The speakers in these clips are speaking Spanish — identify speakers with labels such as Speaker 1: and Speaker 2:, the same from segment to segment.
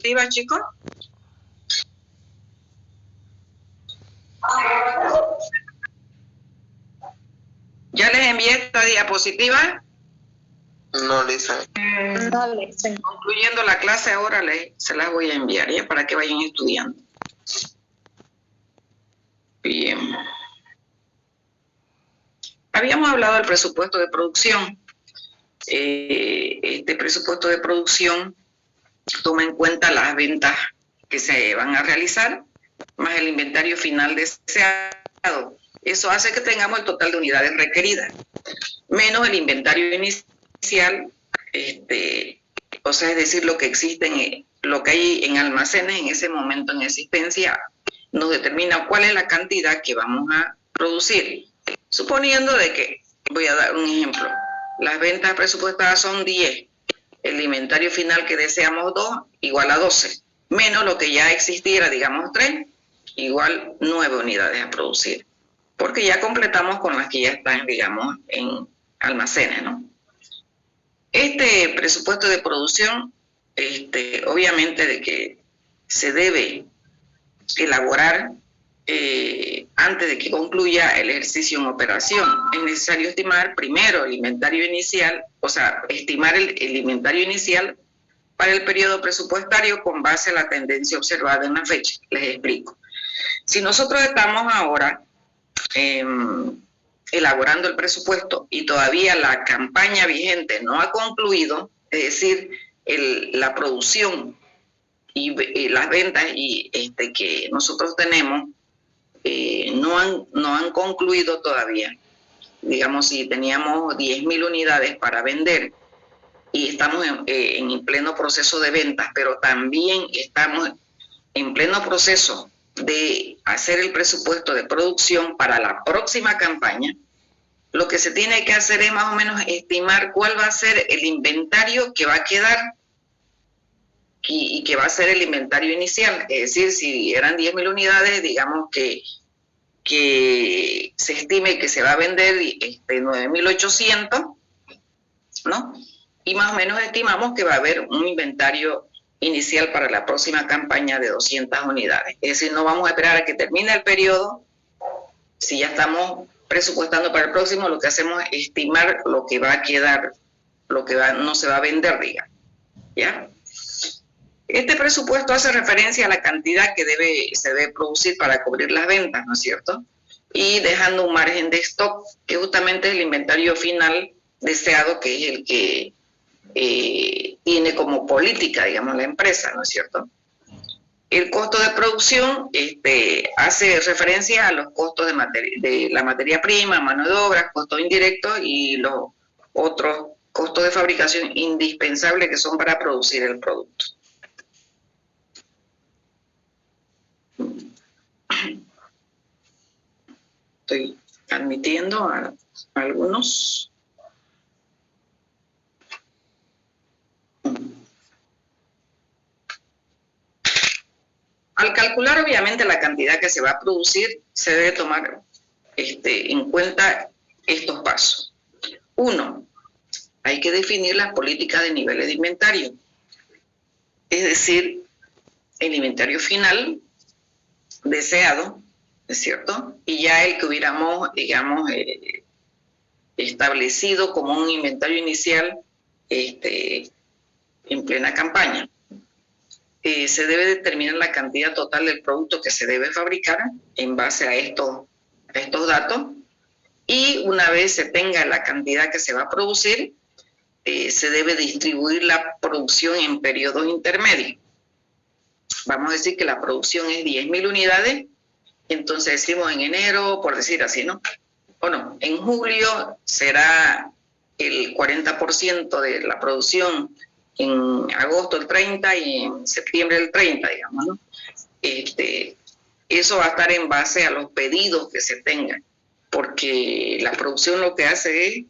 Speaker 1: diapositiva, chicos? ¿Ya les envié esta diapositiva?
Speaker 2: No, Lisa.
Speaker 3: No, Lisa.
Speaker 1: Concluyendo la clase ahora se las voy a enviar, ¿ya? Para que vayan estudiando. Bien. Habíamos hablado del presupuesto de producción. Este presupuesto de producción toma en cuenta las ventas que se van a realizar, más el inventario final deseado. Eso hace que tengamos el total de unidades requeridas, menos el inventario inicial, o sea, es decir, lo que existe, lo que hay en almacenes en ese momento en existencia, nos determina cuál es la cantidad que vamos a producir. Suponiendo de que, voy a dar un ejemplo, las ventas presupuestadas son 10, el inventario final que deseamos 2, igual a 12, menos lo que ya existiera, digamos 3, igual 9 unidades a producir, porque ya completamos con las que ya están, digamos, en almacenes, ¿no? Este presupuesto de producción, obviamente de que se debe elaborar antes de que concluya el ejercicio en operación. Es necesario estimar primero el inventario inicial, o sea, estimar el inventario inicial para el periodo presupuestario con base a la tendencia observada en la fecha. Les explico. Si nosotros estamos ahora elaborando el presupuesto y todavía la campaña vigente no ha concluido, es decir, la producción y las ventas que nosotros tenemos no han concluido todavía. Digamos, si teníamos 10.000 unidades para vender y estamos en pleno proceso de ventas, pero también estamos en pleno proceso de hacer el presupuesto de producción para la próxima campaña, lo que se tiene que hacer es más o menos estimar cuál va a ser el inventario que va a quedar y que va a ser el inventario inicial. Es decir, si eran 10.000 unidades, digamos que se estime que se va a vender 9.800, ¿no? Y más o menos estimamos que va a haber un inventario inicial para la próxima campaña de 200 unidades. Es decir, no vamos a esperar a que termine el periodo. Si ya estamos presupuestando para el próximo, lo que hacemos es estimar lo que va a quedar, lo que no se va a vender, digamos, ¿ya? Este presupuesto hace referencia a la cantidad que se debe producir para cubrir las ventas, ¿no es cierto? Y dejando un margen de stock, que justamente es el inventario final deseado, que es el que tiene como política, digamos, la empresa, ¿no es cierto? El costo de producción hace referencia a los costos de la materia prima, mano de obra, costos indirectos y los otros costos de fabricación indispensables que son para producir el producto. Estoy admitiendo a algunos. Al calcular obviamente la cantidad que se va a producir, se debe tomar en cuenta estos pasos. 1. Hay que definir las políticas de niveles de inventario. Es decir, el inventario final deseado, ¿es cierto? Y ya el que hubiéramos, digamos, establecido como un inventario inicial en plena campaña. Se debe determinar la cantidad total del producto que se debe fabricar en base a estos datos, y una vez se tenga la cantidad que se va a producir, se debe distribuir la producción en periodos intermedios. Vamos a decir que la producción es 10.000 unidades, entonces decimos en enero, por decir así, ¿no? O no, en julio será el 40% de la producción, en agosto el 30 y en septiembre el 30, digamos, ¿no? Eso va a estar en base a los pedidos que se tengan, porque la producción lo que hace es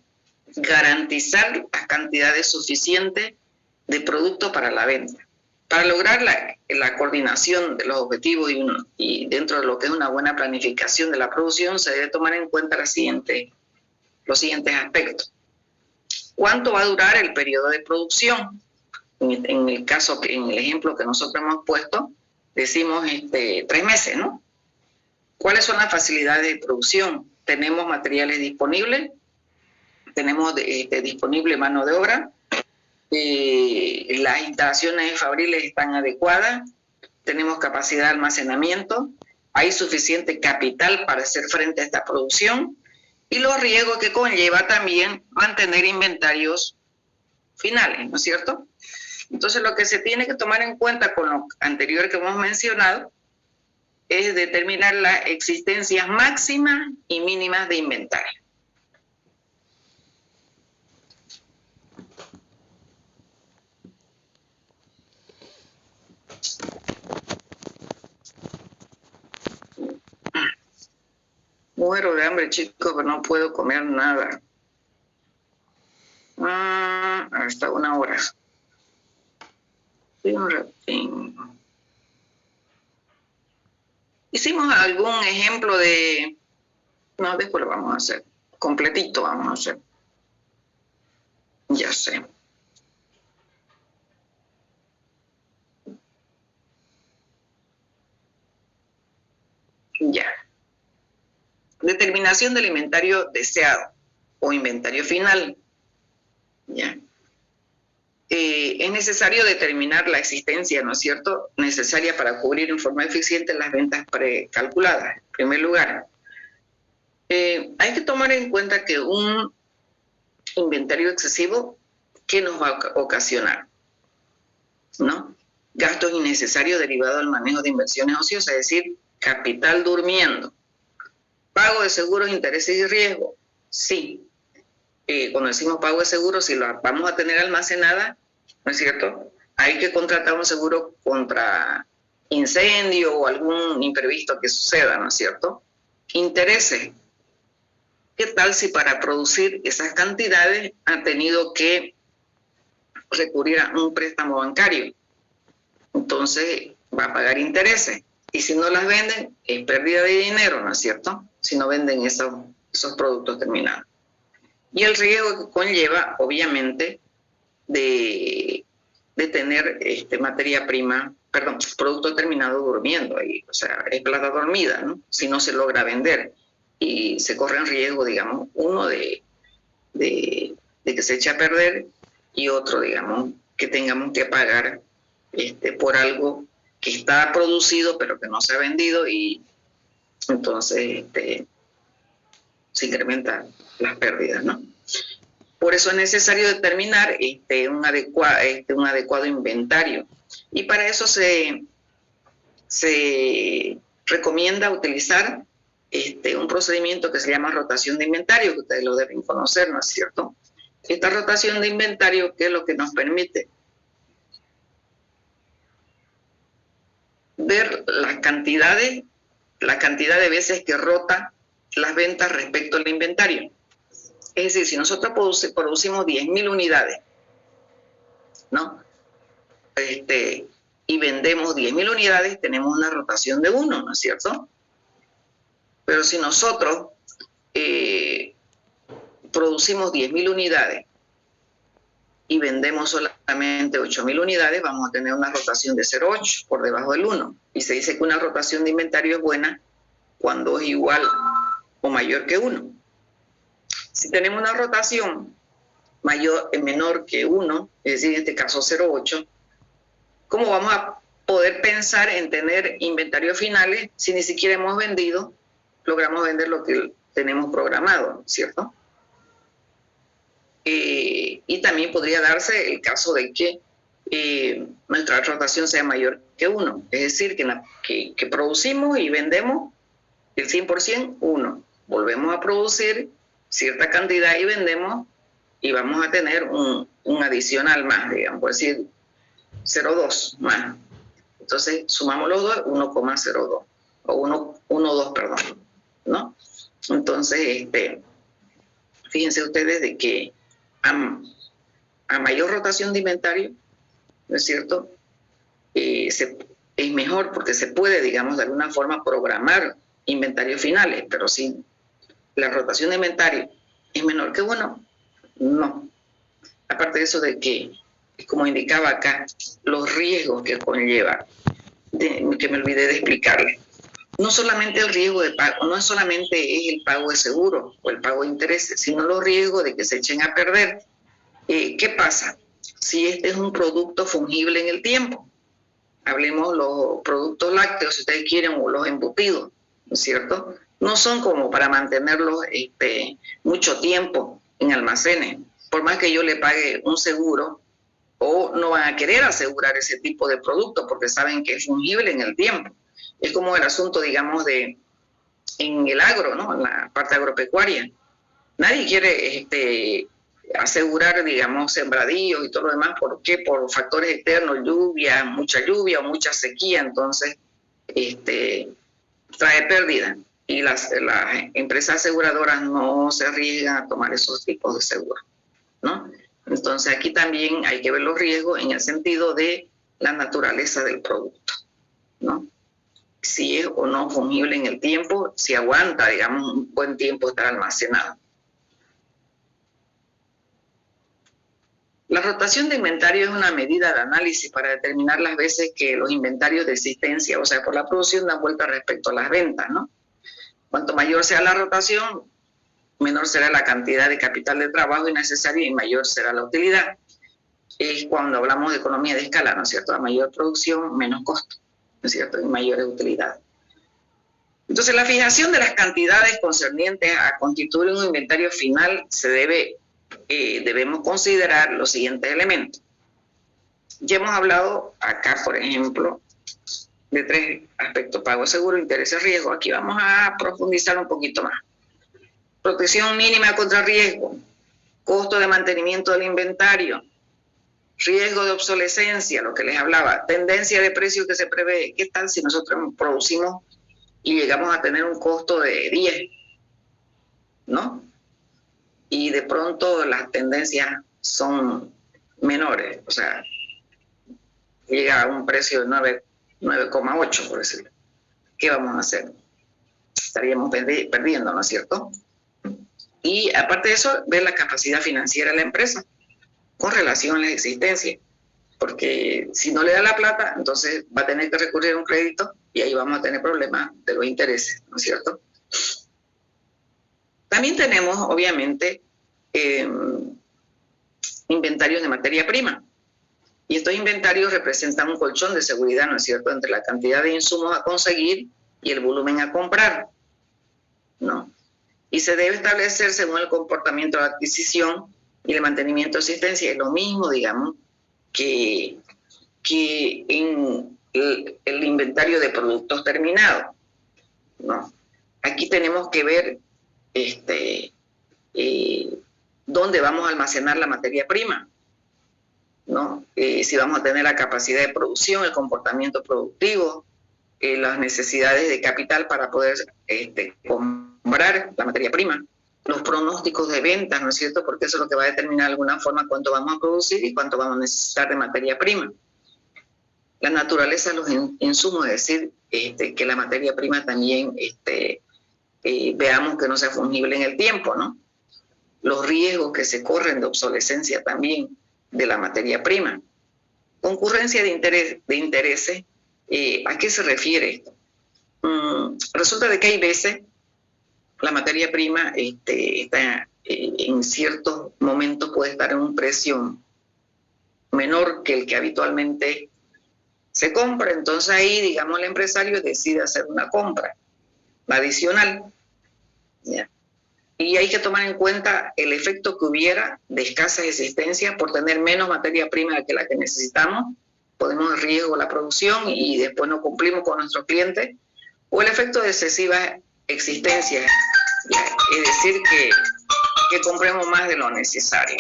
Speaker 1: garantizar las cantidades suficientes de producto para la venta. Para lograr la coordinación de los objetivos y dentro de lo que es una buena planificación de la producción, se debe tomar en cuenta los siguientes aspectos. ¿Cuánto va a durar el periodo de producción? en el caso, en el ejemplo que nosotros hemos puesto, decimos 3 meses, ¿no? ¿Cuáles son las facilidades de producción? Tenemos materiales disponibles, tenemos disponible mano de obra, las instalaciones fabriles están adecuadas, tenemos capacidad de almacenamiento, hay suficiente capital para hacer frente a esta producción y los riesgos que conlleva también mantener inventarios finales, ¿no es cierto? Entonces lo que se tiene que tomar en cuenta con lo anterior que hemos mencionado es determinar las existencias máximas y mínimas de inventario. Muero de hambre, chicos, pero no puedo comer nada. Hasta 1 hora. Hicimos algún ejemplo de... No, después lo vamos a hacer. Completito vamos a hacer. Ya sé. Ya. Determinación del inventario deseado o inventario final. Ya. Es necesario determinar la existencia, ¿no es cierto?, necesaria para cubrir en forma eficiente las ventas precalculadas. En primer lugar, hay que tomar en cuenta que un inventario excesivo, ¿qué nos va a ocasionar? ¿No? Gastos innecesarios derivados del manejo de inversiones ociosas, es decir, capital durmiendo. Pago de seguros, intereses y riesgos. Sí. Cuando decimos pago de seguros, si lo vamos a tener almacenada, ¿no es cierto?, hay que contratar un seguro contra incendio o algún imprevisto que suceda, ¿no es cierto? Intereses. ¿Qué tal si para producir esas cantidades ha tenido que recurrir a un préstamo bancario? Entonces va a pagar intereses. Y si no las venden, es pérdida de dinero, ¿no es cierto?, si no venden esos productos terminados. Y el riesgo que conlleva, obviamente, de tener materia prima, producto terminado durmiendo ahí, o sea, es plata dormida, ¿no?, si no se logra vender. Y se corre en riesgo, digamos, uno de que se eche a perder y otro, digamos, que tengamos que pagar por algo que está producido pero que no se ha vendido y entonces se incrementan las pérdidas, ¿no? Por eso es necesario determinar un adecuado inventario. Y para eso se recomienda utilizar un procedimiento que se llama rotación de inventario, que ustedes lo deben conocer, ¿no es cierto? Esta rotación de inventario, ¿qué es lo que nos permite? Ver la cantidad de veces que rota las ventas respecto al inventario. Es decir, si nosotros producimos 10.000 unidades, ¿no?, y vendemos 10.000 unidades, tenemos una rotación de 1, ¿no es cierto? Pero si nosotros producimos 10.000 unidades y vendemos solamente 8.000 unidades, vamos a tener una rotación de 0,8 por debajo del 1. Y se dice que una rotación de inventario es buena cuando es igual o mayor que 1. Si tenemos una rotación menor que 1, es decir, en este caso 0,8, ¿cómo vamos a poder pensar en tener inventarios finales si ni siquiera hemos vendido, logramos vender lo que tenemos programado, ¿cierto? Y también podría darse el caso de que nuestra rotación sea mayor que 1, es decir, que producimos y vendemos el 100%, 1. Volvemos a producir cierta cantidad y vendemos y vamos a tener un adicional más, digamos, por decir 0,2 más. Entonces sumamos los dos, 1,02 o 1,2, perdón, ¿no? Entonces, fíjense ustedes de que a mayor rotación de inventario, ¿no es cierto?, es mejor porque se puede, digamos, de alguna forma programar inventarios finales, pero si la rotación de inventario es menor que 1, no. Aparte de eso de que como indicaba acá, los riesgos que conlleva, que me olvidé de explicarle. No solamente el riesgo de pago, no solamente es el pago de seguro o el pago de intereses, sino los riesgos de que se echen a perder. ¿Qué pasa? Si este es un producto fungible en el tiempo, hablemos los productos lácteos, si ustedes quieren, o los embutidos, ¿no es cierto? No son como para mantenerlos mucho tiempo en almacenes. Por más que yo le pague un seguro, o no van a querer asegurar ese tipo de producto porque saben que es fungible en el tiempo. Es como el asunto, digamos, en el agro, ¿no? En la parte agropecuaria. Nadie quiere asegurar, digamos, sembradíos y todo lo demás. ¿Por qué? Por factores externos, lluvia o mucha sequía, entonces trae pérdida. Y las empresas aseguradoras no se arriesgan a tomar esos tipos de seguros, ¿no? Entonces aquí también hay que ver los riesgos en el sentido de la naturaleza del producto, ¿no? Si es o no fungible en el tiempo, si aguanta, digamos, un buen tiempo estar almacenado. La rotación de inventario es una medida de análisis para determinar las veces que los inventarios de existencia, o sea, por la producción, dan vuelta respecto a las ventas, ¿no? Cuanto mayor sea la rotación, menor será la cantidad de capital de trabajo innecesario y mayor será la utilidad. Es cuando hablamos de economía de escala, ¿no es cierto? A mayor producción, menos costo, ¿no es cierto? Y mayores utilidades. Entonces, la fijación de las cantidades concernientes a constituir un inventario final debemos considerar los siguientes elementos. Ya hemos hablado acá, por ejemplo, de 3 aspectos: pago seguro, intereses, riesgo. Aquí vamos a profundizar un poquito más. Protección mínima contra riesgo, costo de mantenimiento del inventario, riesgo de obsolescencia, lo que les hablaba, tendencia de precio que se prevé. ¿Qué tal si nosotros producimos y llegamos a tener un costo de 10, ¿no? Y de pronto las tendencias son menores, o sea, llega a un precio de 9,8, por decirlo. ¿Qué vamos a hacer? Estaríamos perdiendo, ¿no es cierto? Y aparte de eso, ver la capacidad financiera de la empresa con relación a la existencia, porque si no le da la plata, entonces va a tener que recurrir a un crédito y ahí vamos a tener problemas de los intereses, ¿no es cierto? También tenemos, obviamente, inventarios de materia prima. Y estos inventarios representan un colchón de seguridad, ¿no es cierto?, entre la cantidad de insumos a conseguir y el volumen a comprar, ¿no? Y se debe establecer según el comportamiento de la adquisición y el mantenimiento de existencia. Es lo mismo, digamos, que en el inventario de productos terminados, ¿no? Aquí tenemos que ver dónde vamos a almacenar la materia prima, ¿no? Si vamos a tener la capacidad de producción, el comportamiento productivo, las necesidades de capital para poder comprar la materia prima, los pronósticos de ventas, ¿no es cierto? Porque eso es lo que va a determinar de alguna forma cuánto vamos a producir y cuánto vamos a necesitar de materia prima. La naturaleza de los insumos, es decir, que la materia prima también veamos que no sea fungible en el tiempo, ¿no? Los riesgos que se corren de obsolescencia también de la materia prima. Concurrencia de intereses, ¿a qué se refiere esto? Resulta de que hay veces la materia prima está, en ciertos momentos puede estar en un precio menor que el que habitualmente se compra, entonces ahí, digamos, el empresario decide hacer una compra adicional, ¿ya? Y hay que tomar en cuenta el efecto que hubiera de escasa existencia por tener menos materia prima que la que necesitamos, ponemos en riesgo la producción y después no cumplimos con nuestros clientes, o el efecto de excesiva existencia, ¿ya? Es decir, que compremos más de lo necesario.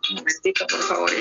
Speaker 1: Un momentito, por favor, ¿eh?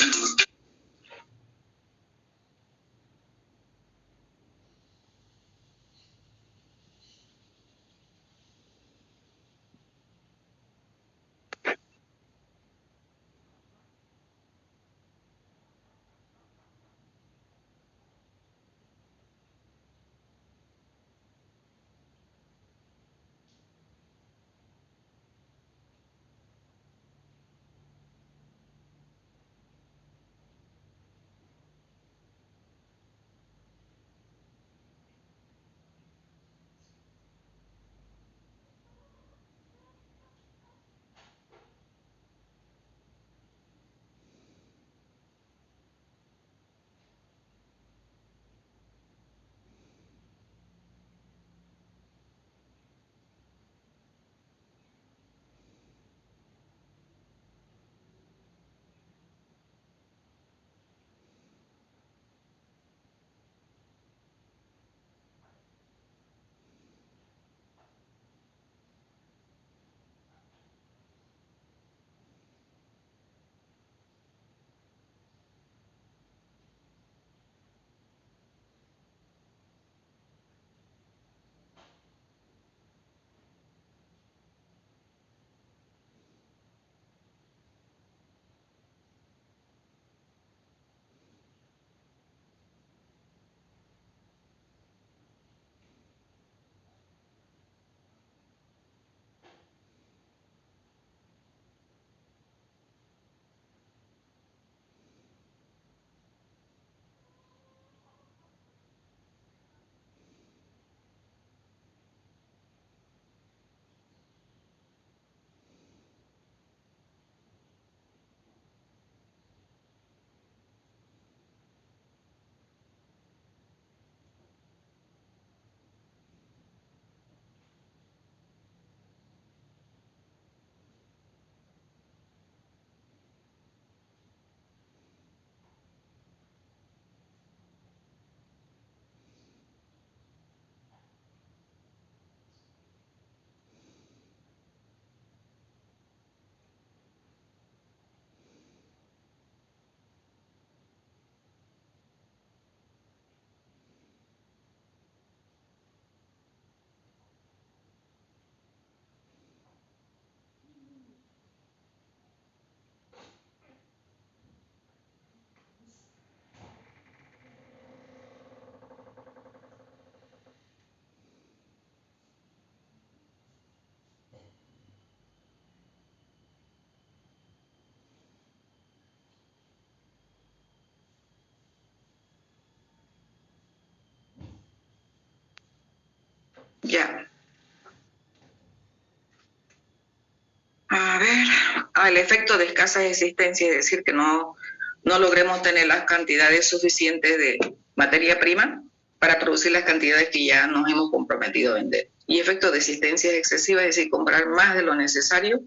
Speaker 1: el efecto de escasa existencia, es decir, que no logremos tener las cantidades suficientes de materia prima para producir las cantidades que ya nos hemos comprometido a vender. Y efecto de existencia excesiva, es decir, comprar más de lo necesario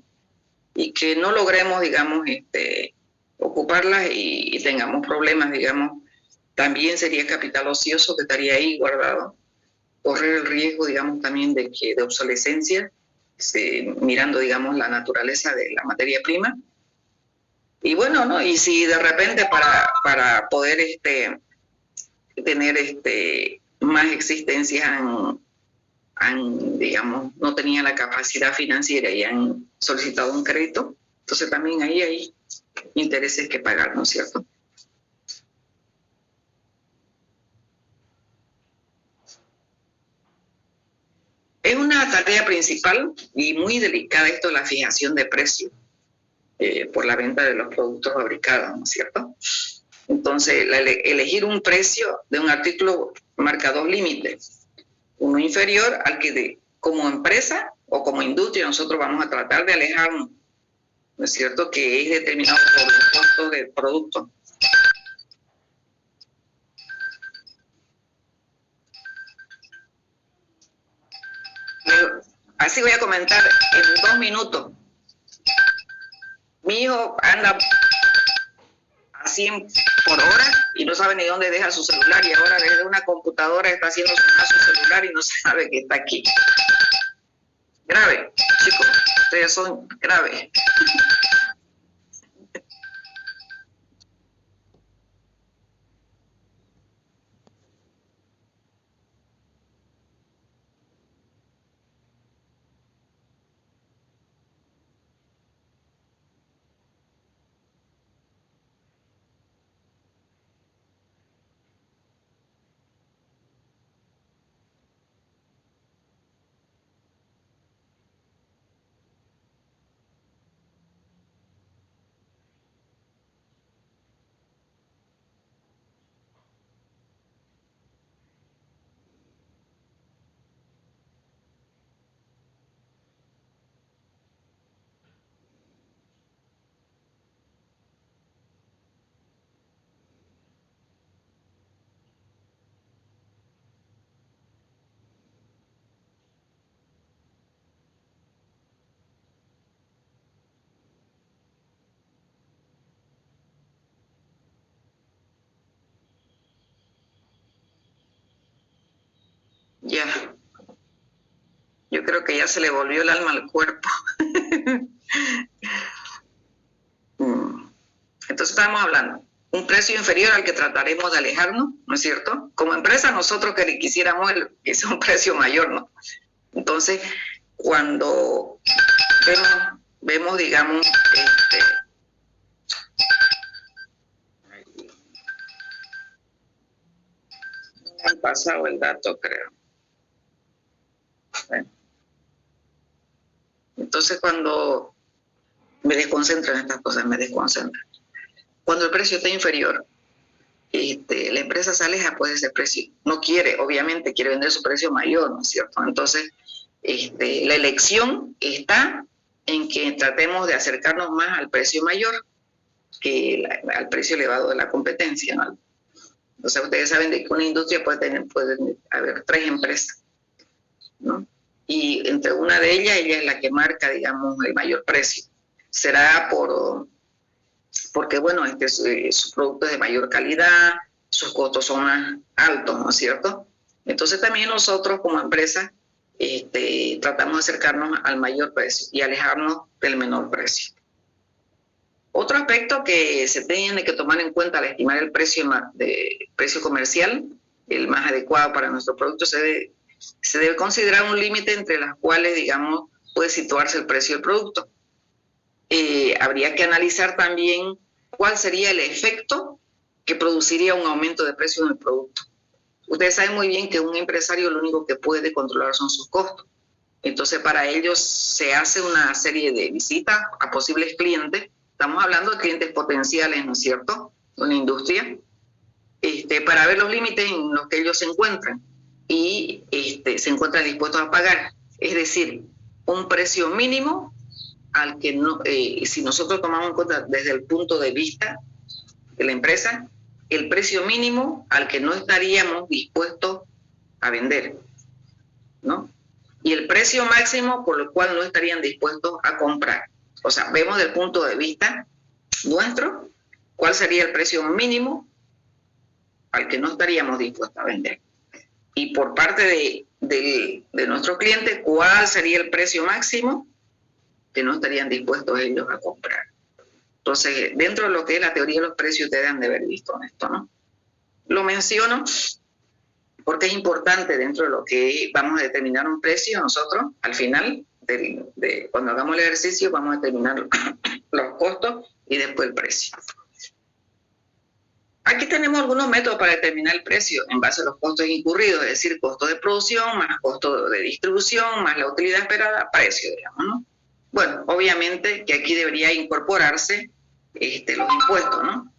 Speaker 1: y que no logremos, digamos, ocuparlas y tengamos problemas, digamos. También sería capital ocioso que estaría ahí guardado. Correr el riesgo, digamos, también de obsolescencia, mirando, digamos, la naturaleza de la materia prima. Y bueno, ¿no? Y si de repente para poder tener más existencias digamos, no tenían la capacidad financiera y han solicitado un crédito, entonces también ahí hay intereses que pagar, ¿no es cierto? Es una tarea principal y muy delicada esto de la fijación de precios por la venta de los productos fabricados, ¿no es cierto? Entonces, elegir un precio de un artículo marca dos límites. Uno inferior al que como empresa o como industria nosotros vamos a tratar de alejarnos, ¿no es cierto?, que es determinado por los costos del producto. Así voy a comentar en 2 minutos. Mi hijo anda a 100 por hora y no sabe ni dónde deja su celular, y ahora desde una computadora está haciendo sonar su celular y no sabe que está aquí. Grave, chicos, ustedes son graves. Ya. Yo creo que ya se le volvió el alma al cuerpo. Entonces estamos hablando, un precio inferior al que trataremos de alejarnos, ¿no es cierto? Como empresa nosotros que quisiéramos que sea un precio mayor, ¿no? Entonces, cuando vemos digamos, me han pasado el dato, creo. Bueno. Entonces, cuando me desconcentran estas cosas, me desconcentran. Cuando el precio está inferior, la empresa se aleja pues de ese precio. No quiere, obviamente, quiere vender su precio mayor, ¿no es cierto? Entonces, la elección está en que tratemos de acercarnos más al precio mayor que al precio elevado de la competencia, ¿no? O sea, ustedes saben de que una industria puede haber 3 empresas, ¿no? Y entre una de ellas, ella es la que marca, digamos, el mayor precio. Será porque, bueno, su producto es de mayor calidad, sus costos son más altos, ¿no es cierto? Entonces también nosotros como empresa tratamos de acercarnos al mayor precio y alejarnos del menor precio. Otro aspecto que se tiene que tomar en cuenta al estimar el precio comercial, el más adecuado para nuestro producto, se debe considerar un límite entre las cuales, digamos, puede situarse el precio del producto. Habría que analizar también cuál sería el efecto que produciría un aumento de precio en el producto. Ustedes saben muy bien que un empresario lo único que puede controlar son sus costos. Entonces, para ellos se hace una serie de visitas a posibles clientes. Estamos hablando de clientes potenciales, ¿no es cierto?, de una industria, para ver los límites en los que ellos se encuentran y se encuentran dispuestos a pagar. Es decir, un precio mínimo al que no, si nosotros tomamos en cuenta desde el punto de vista de la empresa, el precio mínimo al que no estaríamos dispuestos a vender, ¿no? Y el precio máximo por el cual no estarían dispuestos a comprar. O sea, vemos desde el punto de vista nuestro cuál sería el precio mínimo al que no estaríamos dispuestos a vender. Y por parte de nuestros clientes, cuál sería el precio máximo que no estarían dispuestos ellos a comprar. Entonces, dentro de lo que es la teoría de los precios, ustedes han de haber visto esto, ¿no? Lo menciono porque es importante dentro de lo que vamos a determinar un precio. Nosotros, al final, cuando hagamos el ejercicio, vamos a determinar los costos y después el precio. Aquí tenemos algunos métodos para determinar el precio en base a los costos incurridos, es decir, costo de producción, más costo de distribución, más la utilidad esperada, precio, digamos, ¿no? Bueno, obviamente que aquí debería incorporarse los impuestos, ¿no?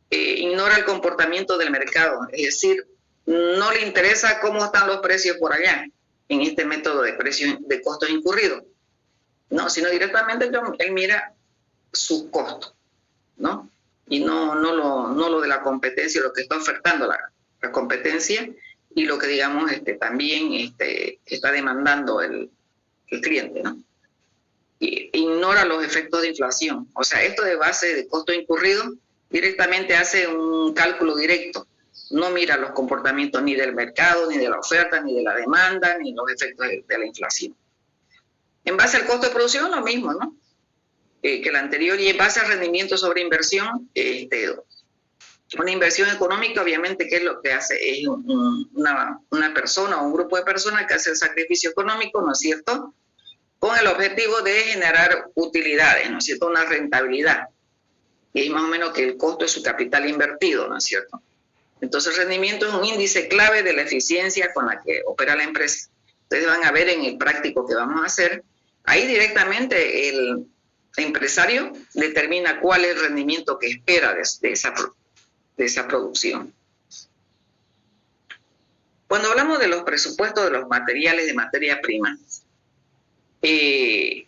Speaker 1: Ignora el comportamiento del mercado, es decir, no le interesa cómo están los precios por allá en este método de precios de costos incurridos, no, sino directamente él mira sus costos, ¿no? Y no lo de la competencia, lo que está ofertando la competencia y lo que, digamos, también está demandando el cliente, ¿no? Y ignora los efectos de inflación. O sea, esto de base de costo incurrido directamente hace un cálculo directo. No mira los comportamientos ni del mercado, ni de la oferta, ni de la demanda, ni los efectos de la inflación. En base al costo de producción, lo mismo, ¿no? Que el anterior, y en base al rendimiento sobre inversión, una inversión económica, obviamente, ¿qué es lo que hace? Es una persona o un grupo de personas que hace el sacrificio económico, ¿no es cierto?, con el objetivo de generar utilidades, ¿no es cierto?, una rentabilidad. Y es más o menos que el costo de su capital invertido, ¿no es cierto? Entonces, el rendimiento es un índice clave de la eficiencia con la que opera la empresa. Ustedes van a ver en el práctico que vamos a hacer, ahí directamente el empresario determina cuál es el rendimiento que espera de esa producción. Cuando hablamos de los presupuestos de los materiales de materia prima, ¿qué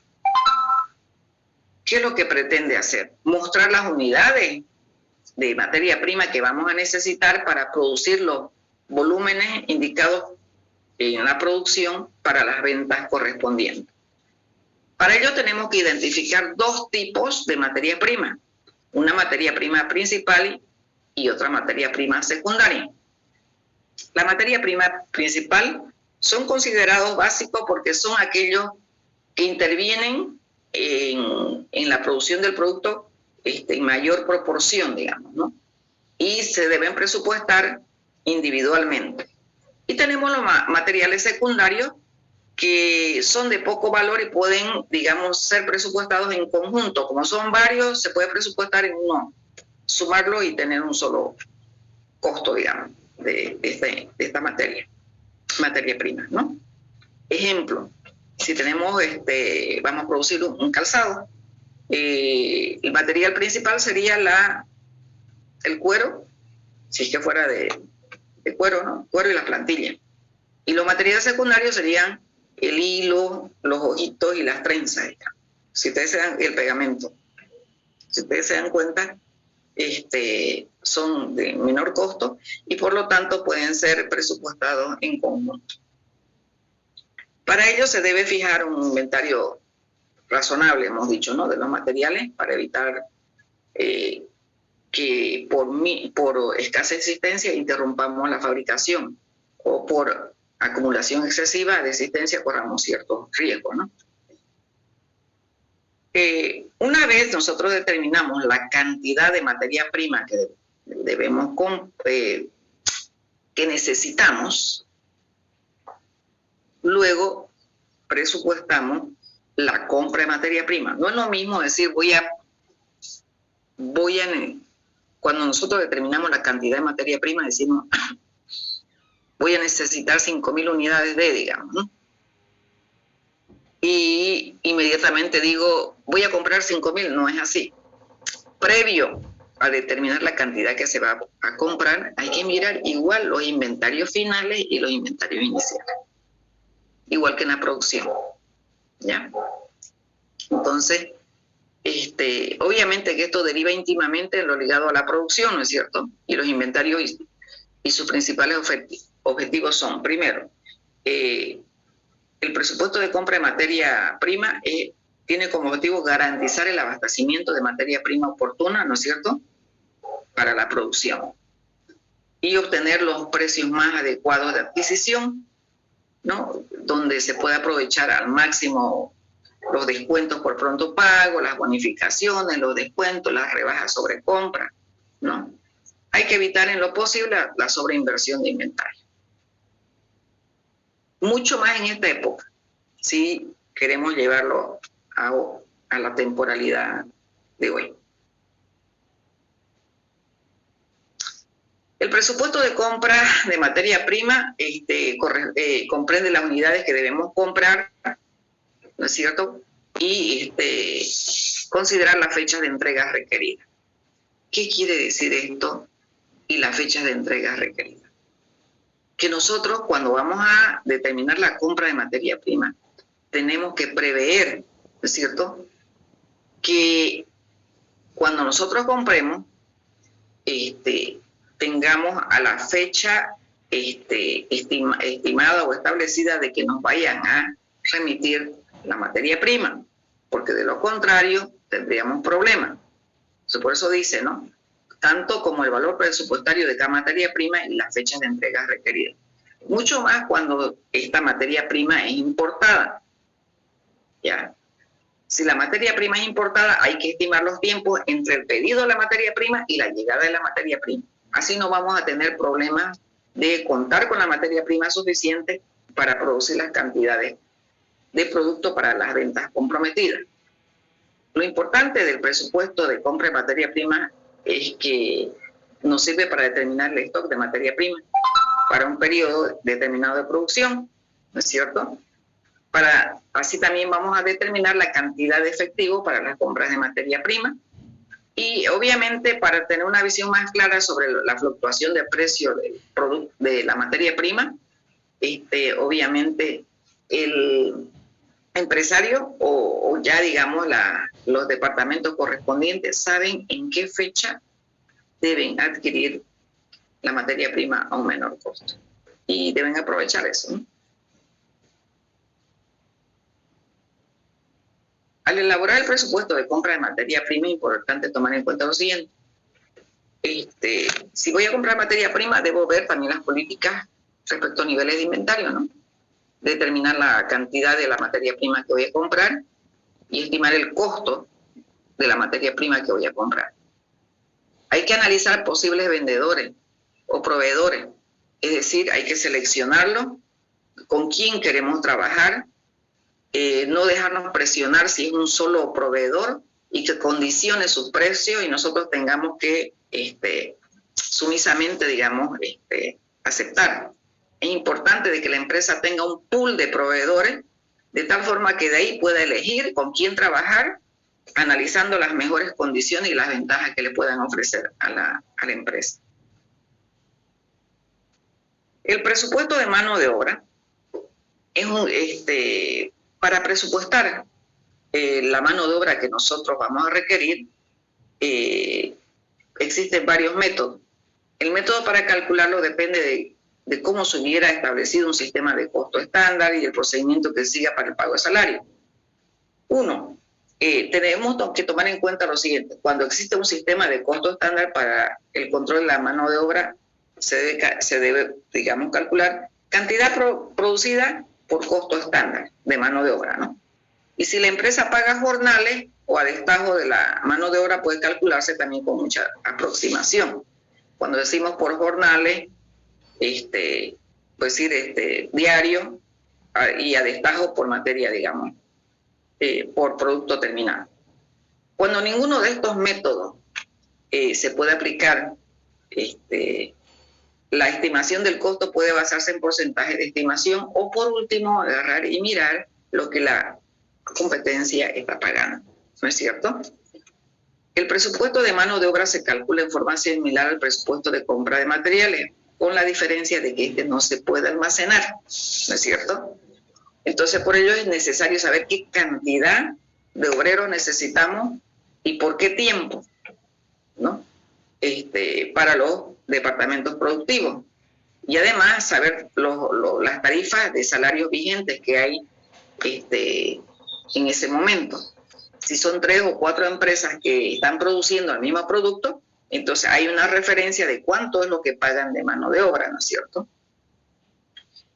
Speaker 1: es lo que pretende hacer? Mostrar las unidades de materia prima que vamos a necesitar para producir los volúmenes indicados en la producción para las ventas correspondientes. Para ello tenemos que identificar dos tipos de materia prima, una materia prima principal y otra materia prima secundaria. La materia prima principal son considerados básicos porque son aquellos que intervienen en la producción del producto en mayor proporción, digamos, ¿no? Y se deben presupuestar individualmente. Y tenemos los materiales secundarios que son de poco valor y pueden, digamos, ser presupuestados en conjunto. Como son varios, se puede presupuestar en uno, sumarlo y tener un solo costo, digamos, de esta materia prima, ¿no? Ejemplo, si tenemos, vamos a producir un calzado, el material principal sería el cuero, si es que fuera de cuero, ¿no? Cuero y las plantillas. Y los materiales secundarios serían el hilo, los ojitos y las trenzas. Si ustedes se dan, el pegamento. Si ustedes se dan cuenta, son de menor costo y por lo tanto pueden ser presupuestados en conjunto. Para ello se debe fijar un inventario razonable, hemos dicho, ¿no?, de los materiales para evitar que por escasa existencia interrumpamos la fabricación o por acumulación excesiva de existencia corramos ciertos riesgos, ¿no? Una vez nosotros determinamos la cantidad de materia prima que que necesitamos, luego presupuestamos la compra de materia prima. No es lo mismo decir cuando nosotros determinamos la cantidad de materia prima, decimos voy a necesitar 5.000 unidades digamos, ¿no? Y inmediatamente digo, voy a comprar 5.000, no es así. Previo a determinar la cantidad que se va a comprar, hay que mirar igual los inventarios finales y los inventarios iniciales. Igual que en la producción, ¿ya? Entonces, obviamente que esto deriva íntimamente en lo ligado a la producción, ¿no es cierto? Y los inventarios y sus principales objetivos son, primero, el presupuesto de compra de materia prima tiene como objetivo garantizar el abastecimiento de materia prima oportuna, ¿no es cierto?, para la producción y obtener los precios más adecuados de adquisición, ¿no?, donde se pueda aprovechar al máximo los descuentos por pronto pago, las bonificaciones, los descuentos, las rebajas sobre compra, ¿no? Hay que evitar en lo posible la sobreinversión de inventario. Mucho más en esta época, si queremos llevarlo a la temporalidad de hoy. El presupuesto de compra de materia prima comprende las unidades que debemos comprar, ¿no es cierto?, y considerar las fechas de entrega requeridas. ¿Qué quiere decir esto y las fechas de entrega requeridas? Que nosotros, cuando vamos a determinar la compra de materia prima, tenemos que prever, ¿no es cierto?, que cuando nosotros compremos, tengamos a la fecha estimada o establecida de que nos vayan a remitir la materia prima, porque de lo contrario tendríamos problemas. Por eso dice, ¿no?, tanto como el valor presupuestario de cada materia prima y las fechas de entrega requeridas. Mucho más cuando esta materia prima es importada. ¿Ya? Si la materia prima es importada, hay que estimar los tiempos entre el pedido de la materia prima y la llegada de la materia prima. Así no vamos a tener problemas de contar con la materia prima suficiente para producir las cantidades de producto para las ventas comprometidas. Lo importante del presupuesto de compra de materia prima es que nos sirve para determinar el stock de materia prima para un periodo determinado de producción, ¿no es cierto? Así también vamos a determinar la cantidad de efectivo para las compras de materia prima y obviamente para tener una visión más clara sobre la fluctuación de precio del producto, de la materia prima, obviamente el empresario o ya digamos los departamentos correspondientes saben en qué fecha deben adquirir la materia prima a un menor costo y deben aprovechar eso, ¿no? Al elaborar el presupuesto de compra de materia prima es importante tomar en cuenta lo siguiente. Si voy a comprar materia prima, debo ver también las políticas respecto a niveles de inventario, ¿no? Determinar la cantidad de la materia prima que voy a comprar y estimar el costo de la materia prima que voy a comprar. Hay que analizar posibles vendedores o proveedores, es decir, hay que seleccionarlo, con quién queremos trabajar, no dejarnos presionar si es un solo proveedor y que condicione su precio y nosotros tengamos que sumisamente, digamos, aceptar. Es importante de que la empresa tenga un pool de proveedores de tal forma que de ahí pueda elegir con quién trabajar, analizando las mejores condiciones y las ventajas que le puedan ofrecer a la empresa. El presupuesto de mano de obra es para presupuestar la mano de obra que nosotros vamos a requerir. Existen varios métodos. El método para calcularlo depende de cómo se hubiera establecido un sistema de costo estándar y el procedimiento que siga para el pago de salario. Uno, tenemos que tomar en cuenta lo siguiente. Cuando existe un sistema de costo estándar para el control de la mano de obra, se debe, digamos, calcular cantidad producida por costo estándar de mano de obra, ¿no? Y si la empresa paga jornales o a destajo de la mano de obra, puede calcularse también con mucha aproximación. Cuando decimos por jornales, pues decir diario y a destajo por materia, digamos, por producto terminado. Cuando ninguno de estos métodos se puede aplicar, la estimación del costo puede basarse en porcentaje de estimación o por último agarrar y mirar lo que la competencia está pagando, ¿no es cierto? El presupuesto de mano de obra se calcula en forma similar al presupuesto de compra de materiales, con la diferencia de que no se puede almacenar, ¿no es cierto? Entonces, por ello es necesario saber qué cantidad de obreros necesitamos y por qué tiempo, ¿no? Para los departamentos productivos. Y además saber las tarifas de salarios vigentes que hay en ese momento. Si son 3 o 4 empresas que están produciendo el mismo producto, entonces hay una referencia de cuánto es lo que pagan de mano de obra, ¿no es cierto?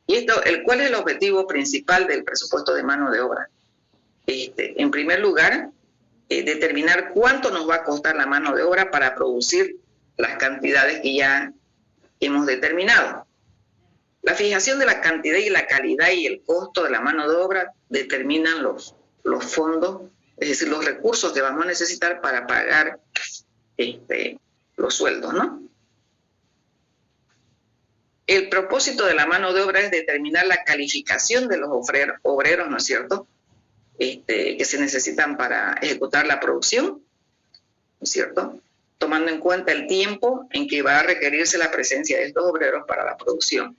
Speaker 1: Y ¿cuál es el objetivo principal del presupuesto de mano de obra? En primer lugar, determinar cuánto nos va a costar la mano de obra para producir las cantidades que ya hemos determinado. La fijación de la cantidad y la calidad y el costo de la mano de obra determinan los fondos, es decir, los recursos que vamos a necesitar para pagar los sueldos, ¿no? El propósito de la mano de obra es determinar la calificación de los obreros, ¿no es cierto?, que se necesitan para ejecutar la producción, ¿no es cierto?, tomando en cuenta el tiempo en que va a requerirse la presencia de estos obreros para la producción.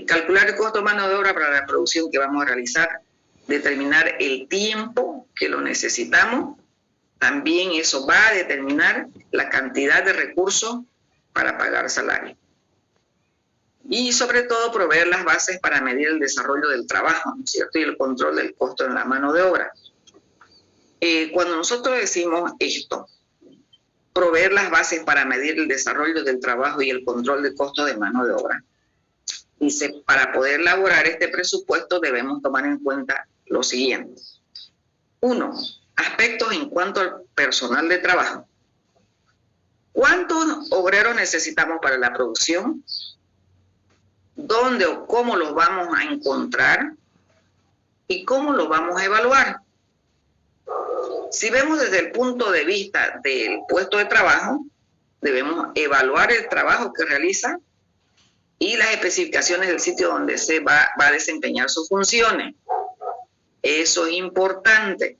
Speaker 1: Calcular el costo de mano de obra para la producción que vamos a realizar, determinar el tiempo que lo necesitamos, también eso va a determinar la cantidad de recursos para pagar salario. Y sobre todo proveer las bases para medir el desarrollo del trabajo, ¿no es cierto?, y el control del costo en la mano de obra. Cuando nosotros decimos esto, proveer las bases para medir el desarrollo del trabajo y el control del costo de mano de obra, dice, para poder elaborar este presupuesto debemos tomar en cuenta lo siguiente. 1. Aspectos en cuanto al personal de trabajo. ¿Cuántos obreros necesitamos para la producción? ¿Dónde o cómo los vamos a encontrar? ¿Y cómo los vamos a evaluar? Si vemos desde el punto de vista del puesto de trabajo, debemos evaluar el trabajo que realiza y las especificaciones del sitio donde se va a desempeñar sus funciones. Eso es importante.